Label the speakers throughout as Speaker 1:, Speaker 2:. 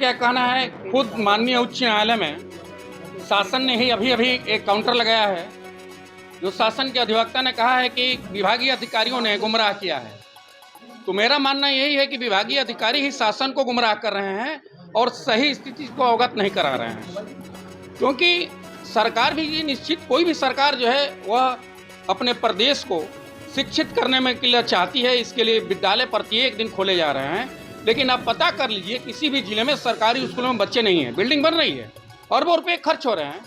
Speaker 1: क्या कहना है, खुद माननीय उच्च न्यायालय में शासन ने ही अभी अभी एक काउंटर लगाया है, जो शासन के अधिवक्ता ने कहा है कि विभागीय अधिकारियों ने गुमराह किया है। तो मेरा मानना यही है कि विभागीय अधिकारी ही शासन को गुमराह कर रहे हैं और सही स्थिति को अवगत नहीं करा रहे हैं, क्योंकि सरकार भी ये निश्चित, कोई भी सरकार जो है वह अपने प्रदेश को शिक्षित करने में के लिए चाहती है। इसके लिए विद्यालय प्रत्येक दिन खोले जा रहे हैं, लेकिन आप पता कर लीजिए किसी भी जिले में सरकारी स्कूलों में बच्चे नहीं हैं। बिल्डिंग बन रही है, अरबों रुपये खर्च हो रहे हैं,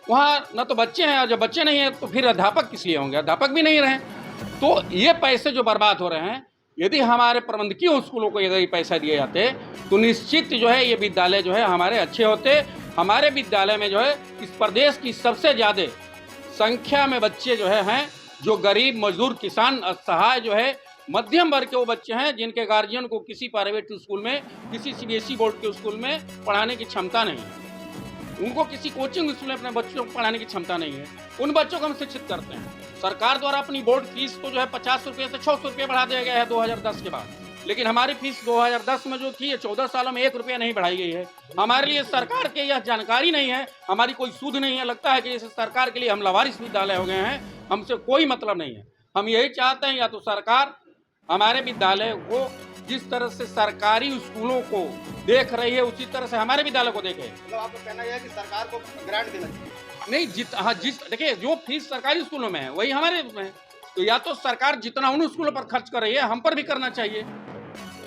Speaker 1: वहाँ न तो बच्चे हैं, और जब बच्चे नहीं हैं तो फिर अध्यापक किस लिए होंगे, अध्यापक भी नहीं रहे। तो ये पैसे जो बर्बाद हो रहे हैं, यदि हमारे प्रबंधकीय स्कूलों को यदि पैसा दिए जाते तो निश्चित जो है ये विद्यालय जो है हमारे अच्छे होते। हमारे विद्यालय में जो है इस प्रदेश की सबसे ज़्यादा संख्या में बच्चे जो हैं जो गरीब, मजदूर, किसान, असहाय जो है मध्यम वर्ग के वो बच्चे हैं जिनके गार्जियन को किसी प्राइवेट स्कूल में, किसी सीबीएसई बोर्ड के स्कूल में पढ़ाने की क्षमता नहीं है। उनको किसी कोचिंग स्कूल में अपने बच्चों को पढ़ाने की क्षमता नहीं है। उन बच्चों को हम शिक्षित करते हैं। सरकार द्वारा अपनी बोर्ड फीस को जो है 50 रुपये से 600 रुपये बढ़ा दिया गया है 2010 के बाद, लेकिन हमारी फीस 2010 में जो थी 14 सालों में 1 रुपया नहीं बढ़ाई गई है। हमारे लिए सरकार के यह जानकारी नहीं है, हमारी कोई सूझ नहीं है। लगता है कि जैसे सरकार के लिए हम लावारिस विद्यालय हो गए हैं, हमसे कोई मतलब नहीं है। हम यही चाहते हैं या तो सरकार हमारे विद्यालय को जिस तरह से सरकारी स्कूलों को देख रही है उसी तरह से हमारे विद्यालय को देखे।
Speaker 2: मतलब आपका कहना यह है कि सरकार को ग्रांट देना चाहिए?
Speaker 1: नहीं, देखिए जो फीस सरकारी स्कूलों में है वही हमारे में है, तो या तो सरकार जितना उन स्कूलों पर खर्च कर रही है हम पर भी करना चाहिए।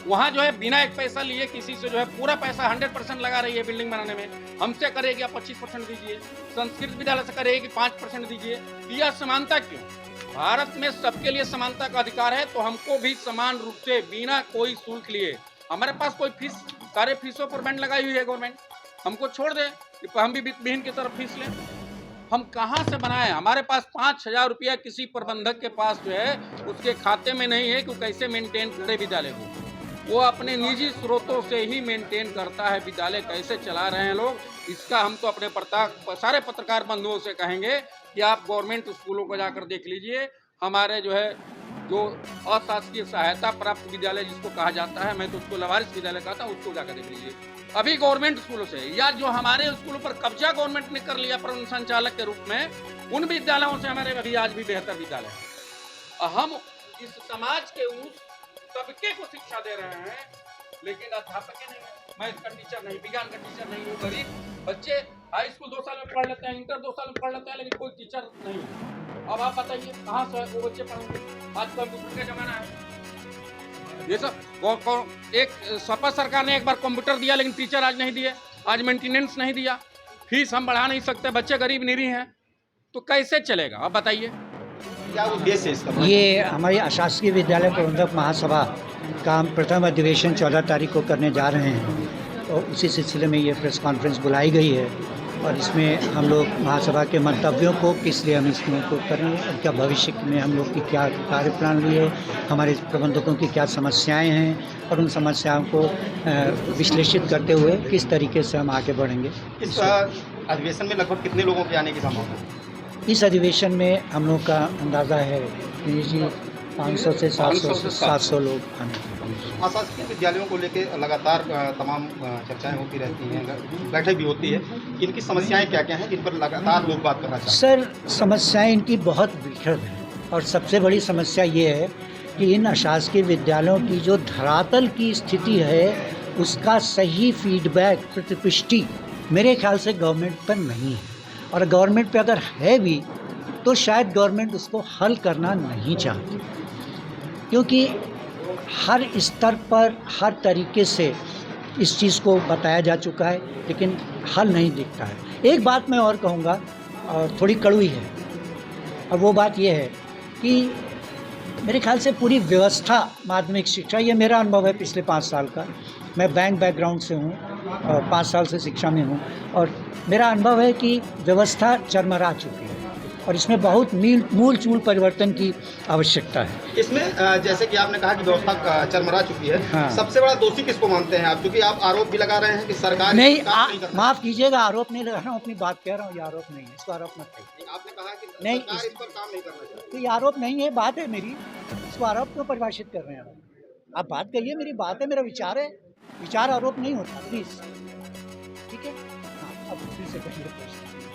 Speaker 1: वहाँ जो है बिना एक पैसा लिए किसी से जो है पूरा पैसा 100% लगा रही है बिल्डिंग बनाने में। हमसे करेगी आप 25% दीजिए, संस्कृत विद्यालय से करेगी 5% दीजिए। यह समानता क्यों? भारत में सबके लिए समानता का अधिकार है, तो हमको भी समान रूप से बिना कोई शुल्क लिए, हमारे पास कोई फीस, सारे फीसों पर बैंड लगाई हुई है गवर्नमेंट, हमको छोड़ दे हम भी वित्तहीन की तरफ फीस लें। हम कहाँ से बनाएं? हमारे पास 5000 रुपया किसी प्रबंधक के पास जो है उसके खाते में नहीं है कि कैसे मेंटेन करे विद्यालय को। वो अपने निजी स्रोतों से ही मेंटेन करता है विद्यालय कैसे चला रहे हैं लोग। इसका हम तो अपने सारे पत्रकार बंधुओं से कहेंगे कि आप गवर्नमेंट स्कूलों को जाकर देख लीजिए। हमारे जो है जो अशासकीय सहायता प्राप्त विद्यालय जिसको कहा जाता है, मैं तो उसको लावारिस विद्यालय कहता हूँ, उसको जाकर देख लीजिए। अभी गवर्नमेंट स्कूलों से या जो हमारे स्कूलों पर कब्जा गवर्नमेंट ने कर लिया प्रबंध संचालक के रूप में, उन विद्यालयों से हमारे अभी आज भी बेहतर विद्यालय है। हम इस समाज के उस तबके को शिक्षा दे रहे हैं, लेकिन अध्यापक नहीं है। मैं इसका टीचर नहीं, विज्ञान का टीचर नहीं हूँ। गरीब बच्चे हाई स्कूल 2 साल में पढ़ लेते हैं, इंटर 2 साल में पढ़ लेते हैं, लेकिन कोई टीचर नहीं है। अब आप बताइए कहाँ से वो बच्चे पढ़ेंगे? आज कंप्यूटर का जमाना है। ये सब एक सपा सरकार ने एक बार कंप्यूटर दिया, लेकिन टीचर आज नहीं दिए, आज मेंटेनेंस नहीं दिया, फीस हम बढ़ा नहीं सकते, बच्चे गरीब निरीह हैं, तो कैसे चलेगा? आप बताइए
Speaker 2: क्या उद्देश्य है इसका?
Speaker 3: ये हमारी अशासकीय विद्यालय प्रबंधक महासभा का हम प्रथम अधिवेशन 14 तारीख को करने जा रहे हैं, और उसी सिलसिले में ये प्रेस कॉन्फ्रेंस बुलाई गई है। और इसमें हम लोग महासभा के मंतव्यों को, किस लिए हम इसमें को करेंगे और क्या भविष्य में हम लोग की क्या कार्यप्रणाली है, हमारे प्रबंधकों की क्या समस्याएं हैं, और उन समस्याओं को विश्लेषित करते हुए किस तरीके से हम आगे बढ़ेंगे।
Speaker 2: इस अधिवेशन में लगभग कितने लोगों के आने की संभावना है?
Speaker 3: इस अधिवेशन में हम लोग का अंदाज़ा है जी 500 से 700 लोग आने।
Speaker 2: अशासकीय विद्यालयों को लेकर लगातार तमाम चर्चाएं होती रहती हैं, बैठक भी होती है। इनकी समस्याएं क्या क्या हैं जिन पर लगातार लोग बात करना चाहते हैं?
Speaker 3: सर, समस्याएं इनकी बहुत विकट हैं, और सबसे बड़ी समस्या ये है कि इन अशासकीय विद्यालयों की जो धरातल की स्थिति है उसका सही फीडबैक, प्रतिपुष्टि मेरे ख्याल से गवर्नमेंट पर नहीं है। और गवर्नमेंट पे अगर है भी तो शायद गवर्नमेंट उसको हल करना नहीं चाहती, क्योंकि हर स्तर पर हर तरीके से इस चीज़ को बताया जा चुका है, लेकिन हल नहीं दिखता है। एक बात मैं और कहूँगा, और थोड़ी कड़वी है, और वो बात ये है कि मेरे ख्याल से पूरी व्यवस्था माध्यमिक शिक्षा, ये मेरा अनुभव है पिछले 5 साल का, मैं बैंक बैकग्राउंड से हूँ और 5 साल से शिक्षा में हूँ, और मेरा अनुभव है कि व्यवस्था चरमरा चुकी है और इसमें बहुत मूल चूल परिवर्तन की आवश्यकता है।
Speaker 2: इसमें जैसे कि आपने कहा कि व्यवस्था चरमरा चुकी है,
Speaker 3: हाँ।
Speaker 2: सबसे बड़ा दोषी किसको मानते हैं आप? क्योंकि आप आरोप भी लगा रहे हैं कि सरकार
Speaker 3: नहीं,
Speaker 2: करती।
Speaker 3: माफ़ कीजिएगा, आरोप नहीं लगा रहा हूँ, अपनी बात कह रहा हूँ, ये आरोप नहीं है, इसको आरोप मत कहिए।
Speaker 2: आपने कहा कि
Speaker 3: नहीं,
Speaker 2: सरकार इस पर काम नहीं करना चाहती।
Speaker 3: तो ये आरोप नहीं है, बात है मेरी, इसको आरोप क्यों परिभाषित कर रहे हैं आप? बात कहिए, मेरी बात है, मेरा विचार है, विचार आरोप नहीं होता, प्लीज़। ठीक है हाँ अब फिर से कहिए प्रश्न